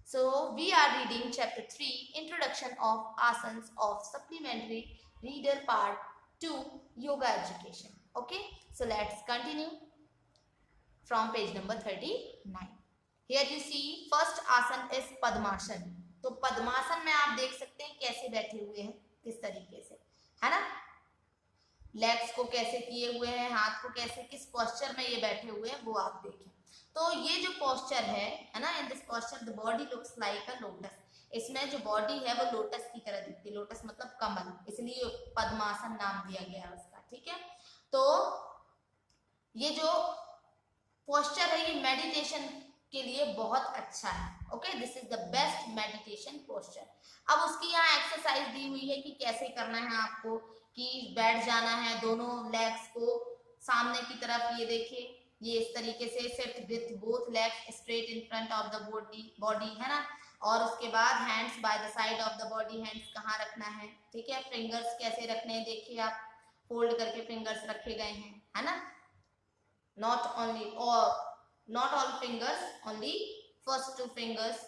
So we are reading chapter 3, Introduction of Asanas of Supplementary Reader Part 2, Yoga Education. Okay, so let's continue from page number 39. Here you see first आसन is पद्मासन. तो पद्मासन में आप देख सकते हैं कैसे बैठे हुए हैं, किस तरीके से, है ना. लेग्स को कैसे किए हुए हैं, हाथ को कैसे, किस पोस्चर में ये बैठे हुए हैं वो आप देखें. तो ये जो पोस्चर है ना, इन this posture the body looks like a lotus. इसमें जो बॉडी है वो लोटस की तरह दिखती है. लोटस मतलब कमल, इसलिए पद्मासन नाम दिया गया उसका. ठीक है, तो ये जो पोस्चर है ये मेडिटेशन के लिए बहुत अच्छा है. Okay, this is the best meditation posture. अब उसकी यहाँ एक्सरसाइज दी हुई है कि कैसे करना है आपको, कि बैठ जाना है, दोनों लेग्स को सामने की तरफ, ये देखिए ये इस तरीके से, sit with both legs straight in front of the body, है ना. और उसके बाद hands by the side of the body. Hands कहाँ रखना है, ठीक है. फिंगर्स कैसे रखने हैं, देखिए आप फोल्ड करके फिंगर्स रखे गए हैं, है ना. Not all fingers, only first 2 fingers.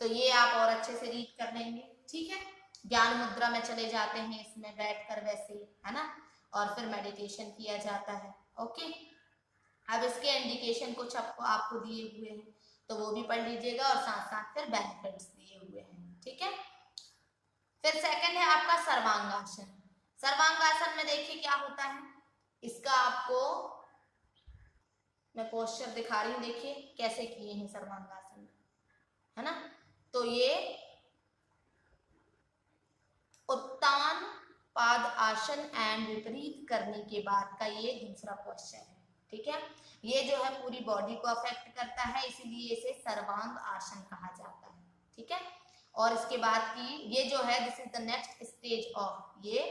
तो ये आप और अच्छे से रीड कर लेंगे. ठीक है, ज्ञान मुद्रा में चले जाते हैं इसमें बैठकर वैसे, है ना. और फिर मेडिटेशन किया जाता है. ओके, अब इसके इंडिकेशन कुछ आपको दिए हुए हैं, तो वो भी पढ़ लीजिएगा और साथ साथ फिर बेनिफिट्स दिए हुए हैं. ठीक है, फिर सेकंड है आपका सर्वांगासन. सर्वांगासन में देखिए क्या होता है. इसका आपको मैं पोस्चर दिखा रही हूँ, देखिए कैसे किए हैं सर्वांगासन, है ना. तो ये उत्तान पाद आसन एंड विपरीत करने के बाद का ये दूसरा पोस्चर है. ठीक है, ये जो है पूरी बॉडी को अफेक्ट करता है, इसीलिए इसे सर्वांग आसन कहा जाता है. ठीक है, और इसके बाद की ये जो है this is the next stage of, ये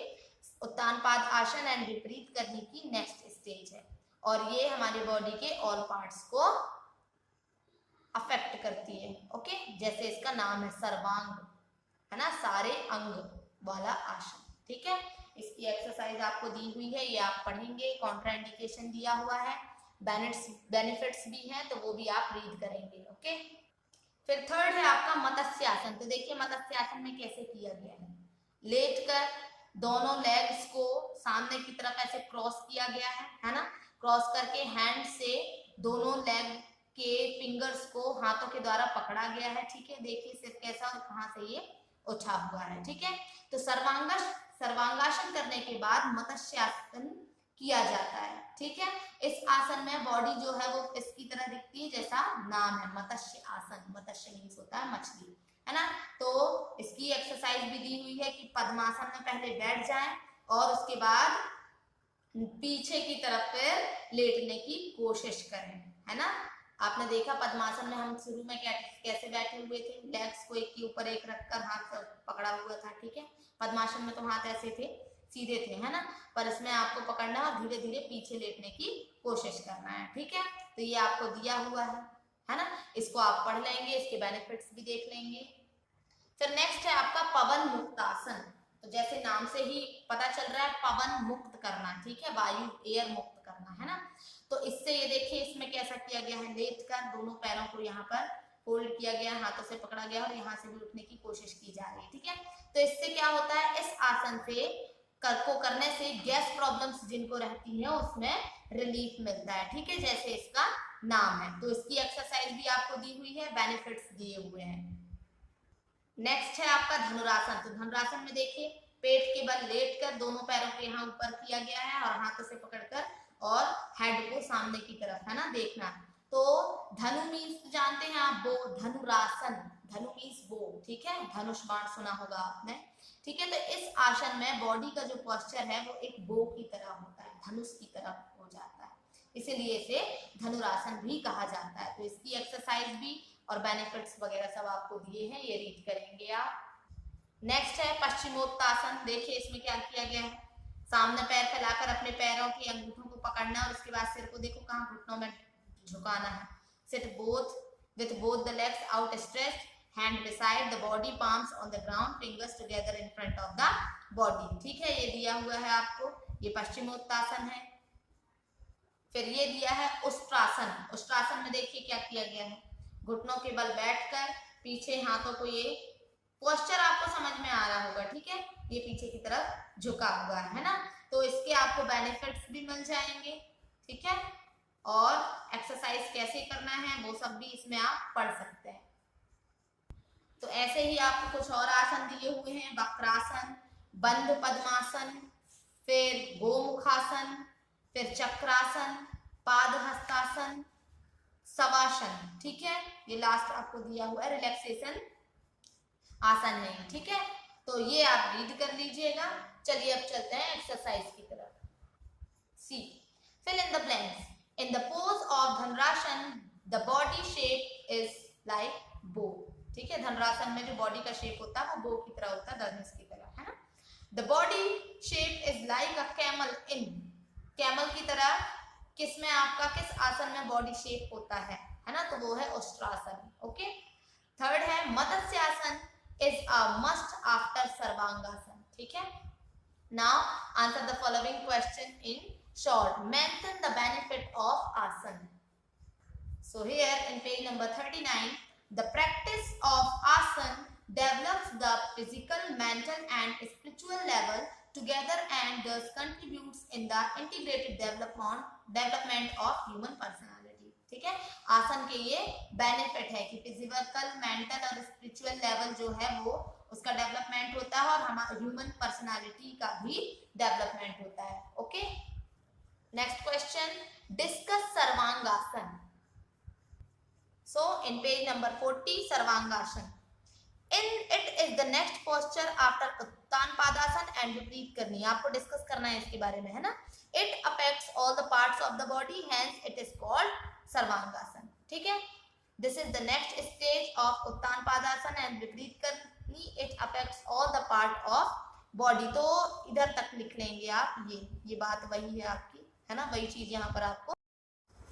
उत्तान पाद आसन एंड विपरीत करने की नेक्स्ट स्टेज है. और ये हमारी बॉडी के ऑल पार्ट्स को अफेक्ट करती है. ओके, जैसे इसका नाम है सर्वांग, है ना, सारे अंग वाला आसन. ठीक है, इसकी एक्सरसाइज आपको दी हुई है, ये आप पढ़ेंगे. कॉन्ट्राइंडिकेशन दिया हुआ है, बेनिफिट्स भी हैं, तो वो भी आप रीड करेंगे. ओके, फिर थर्ड है आपका मत्स्यासन. तो देखिए मत्स्यासन में कैसे किया गया है. लेटकर दोनों लेग्स को सामने की तरफ ऐसे क्रॉस किया गया है ना. क्रॉस करके हैंड से दोनों लेग के फिंगर्स को हाथों के द्वारा पकड़ा गया है. ठीक है, देखिए सिर कैसा और कहाँ से ये उठा हुआ है. ठीक है, तो सर्वांगासन करने के बाद मत्स्यासन किया जाता है. ठीक है, इस आसन में बॉडी जो है वो फिश की तरह दिखती है, जैसा नाम है मत्स्य आसन. मत्स्य मीन्स होता है मछली, है ना. तो इसकी एक्सरसाइज भी दी हुई है कि पद्मासन में पहले बैठ जाएं और उसके बाद पीछे की तरफ फिर लेटने की कोशिश करें, है ना. आपने देखा पद्मासन में हम शुरू में कैसे बैठे हुए थे, लेग्स को एक के ऊपर एक रखकर हाथ पकड़ा हुआ था. ठीक है, पद्मासन में तो हाथ ऐसे थे, सीधे थे, है ना. पर इसमें आपको पकड़ना है और धीरे धीरे पीछे लेटने की कोशिश करना है. ठीक है, तो ये आपको दिया हुआ है ना. इसको आप पढ़ लेंगे, इसके बेनिफिट्स भी देख लेंगे. फिर नेक्स्ट है आपका पवन मुक्तासन. तो जैसे नाम से ही पता चल रहा है, पवन मुक्त करना. ठीक है, वायु एयर मुक्त करना, है ना. तो इससे ये देखिए इसमें कैसा किया गया है, लेटकर दोनों पैरों को यहाँ पर होल्ड किया गया, हाथों से पकड़ा गया और यहाँ से भी उठने की कोशिश की जा रही है. ठीक है, तो इससे क्या होता है, इस आसन से करने से गैस प्रॉब्लम्स जिनको रहती हैं उसमें रिलीफ मिलता है. ठीक है, जैसे इसका नाम है. तो इसकी एक्सरसाइज भी आपको दी हुई है, बेनिफिट्स दिए हुए हैं. नेक्स्ट है आपका धनुरासन. तो धनुरासन में देखिए पेट के बल लेटकर दोनों पैरों को यहाँ ऊपर किया गया है और हाथों से पकड़कर और हेड को सामने की तरफ, है ना, देखना. तो धनु मीन्स जानते हैं आप, बो. धनुरासन, धनु मीन्स बो. ठीक है, धनुष बाण सुना होगा आपने. ठीक है, तो इस आसन में बॉडी का जो पोस्चर है वो एक बो की तरह होता है, धनुष की तरह हो जाता है, इसीलिए इसे धनुरासन भी कहा जाता है. तो इसकी एक्सरसाइज भी और बेनिफिट्स वगैरह सब आपको दिए हैं, ये रीड करेंगे आप. नेक्स्ट है पश्चिमोत्तासन. देखिए इसमें क्या किया गया है, सामने पैर फैलाकर अपने पैरों के अंगूठों को पकड़ना और उसके बाद सिर को देखो कहाँ घुटनों में झुकाना है. Sit both with both the legs out stretched, hand beside the body, palms on the ground, fingers together in front of the body. ठीक है, ये दिया हुआ है आपको, ये पश्चिमोत्तासन है. फिर ये दिया है उष्ट्रासन. उष्ट्रासन में देखिए क्या किया गया है, घुटनों के बल बैठकर पीछे हाथों को, ये पोस्चर आपको समझ में आ रहा होगा, ठीक है, ये पीछे की तरफ झुका हुआ है ना। तो इसके आपको बेनिफिट्स भी मिल जाएंगे, ठीक है, और एक्सरसाइज कैसे करना है वो सब भी इसमें आप पढ़ सकते हैं। तो ऐसे ही आपको कुछ और आसन दिए हुए हैं, वक्रासन, बंध पद्मासन, फिर गोमुखासन, फिर चक्रासन, पाद हस्तासन, शवासन, ठीक है, ये लास्ट आपको दिया हुआ है, रिलैक्सेशन आसन है, ठीक है। तो ये आप रीड कर लीजिएगा। चलिए अब चलते हैं एक्सरसाइज की तरफ। C, fill in the blanks. In the pose of Dhanurasana the body shape is like bow, ठीक है, धनुरासन में जो बॉडी का शेप होता है वो बो की तरह होता है, धनुष की तरह, है ना। The body shape is like a camel in, camel की तरह किसमें आपका, किस आसन में बॉडी शेप होता है ना, तो वो है उष्ट्रासन, ओके। थर्ड है matsyasana is a must after sarvangasana, ठीक है। Now answer the following question in short. Mention the benefit of asan. So here in page number 39, the practice of asan develops the physical, mental and spiritual level together and thus contributes in the integrated development of human personality. ठीक है, आसन के ये benefit है कि physical, mental और spiritual level जो है वो उसका डेवलपमेंट होता है और हमारा ह्यूमन पर्सनालिटी का भी डेवलपमेंट होता है, okay. Next question, discuss Sarvangasana. So in page number 40, Sarvangasana. In it is the next posture after Uttan Padasana and Vipreet Karni. आपको डिस्कस करना है इसके बारे में, है ना। It affects all the parts of the body, hence it is called Sarvangasana. ठीक है, this is the next stage of Uttan Padasana and Vipreet Karni. It affects all the part of body. तो इधर तक लिख लेंगे आप, ये बात वही है आपकी, है ना, वही चीज यहाँ पर आपको,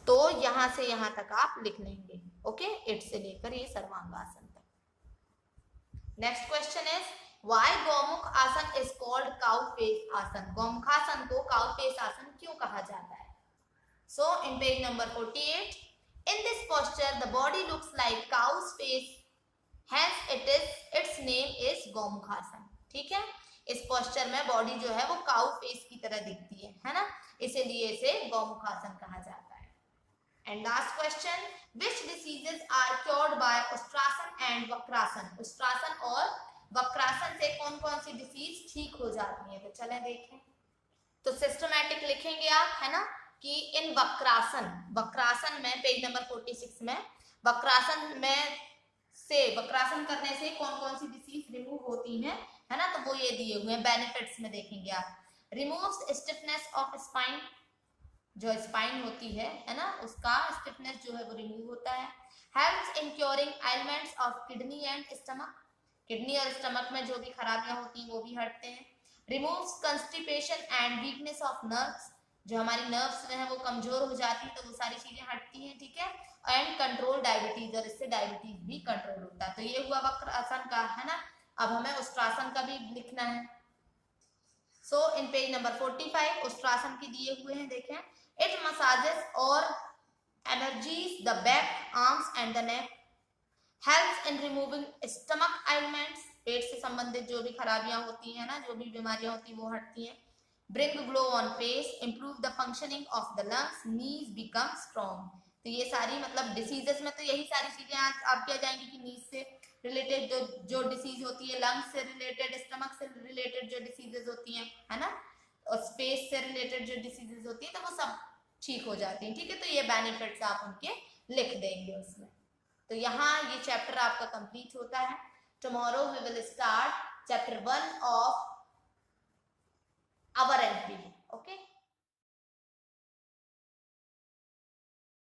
तो यहां से यहां तक आप लिख लेंगे, ओके, इट से लेकर ये सर्वांगासन तक। Next question is why Gaumukh आसन इज कॉल्ड काउ फेस आसन। गौमुखासन को काउ फेस आसन क्यों कहा जाता है। So in page number 48, in this posture the body looks like cow's face, hence its name is Gomukhasana, ठीक है। इस पोस्चर में बॉडी जो है वो काउ फेस की तरह दिखती है ना, इसीलिए इसे गौमुखासन कहा जाता है। And last question, which diseases are cured by Ustrasana and Vakrasana. Ustrasana और वक्रासन से कौन कौन सी डिसीज ठीक हो जाती है, तो चलें देखें। तो सिस्टमैटिक लिखेंगे आप, है ना, कि इन वक्रासन में पेज नंबर 46 में वक्रासन में से वक्रासन करने से कौन कौन सी डिसीज रिमूव होती हैं, है ना, तो वो ये दिए हुए हैं बेनिफिट्स में देखेंगे आप। रिमूव्स स्टिफनेस ऑफ स्पाइन, जो स्पाइन होती है ना, उसका स्टिफनेस जो है वो रिमूव होता है। Helps in curing elements of kidney and stomach, kidney और स्टमक में जो भी खराबियां होती हैं वो भी हटते हैं। Removes constipation and weakness of nerves, जो हमारी नर्व्स जो है वो कमजोर हो जाती है तो वो सारी चीजें हटती हैं, ठीक है। एंड कंट्रोल डायबिटीज, और इससे डायबिटीज भी कंट्रोल होता है। तो ये हुआ वक्रासन का, है ना। अब हमें उष्ट्रासन का भी लिखना है। So in page number 45 Ushtrasana के दिए हुए हैं, देखें। इट मसाजेस और energizes the back, arms and the neck, helps in removing stomach elements, पेट से संबंधित जो भी खराबियां होती हैं ना, जो भी बीमारियां होती हैं वो हटती हैं। Bring glow on face, improve the functioning of the lungs, knees become strong. तो ये सारी मतलब डिसीजेस में तो यही सारी चीजें आप क्या जाएंगे कि नीज से रिलेटेड जो डिसीज होती है, लंग्स से रिलेटेड, स्टमक से रिलेटेड जो डिसीजेस होती हैं, है ना, और स्पेस से रिलेटेड जो डिसीजेस होती है तो वो सब ठीक हो जाती हैं, ठीक है। तो ये बेनिफिट्स आप उनके लिख देंगे उसमें। तो यहाँ ये चैप्टर आपका कंप्लीट होता है। Tomorrow we will start chapter 1 of our LP, okay.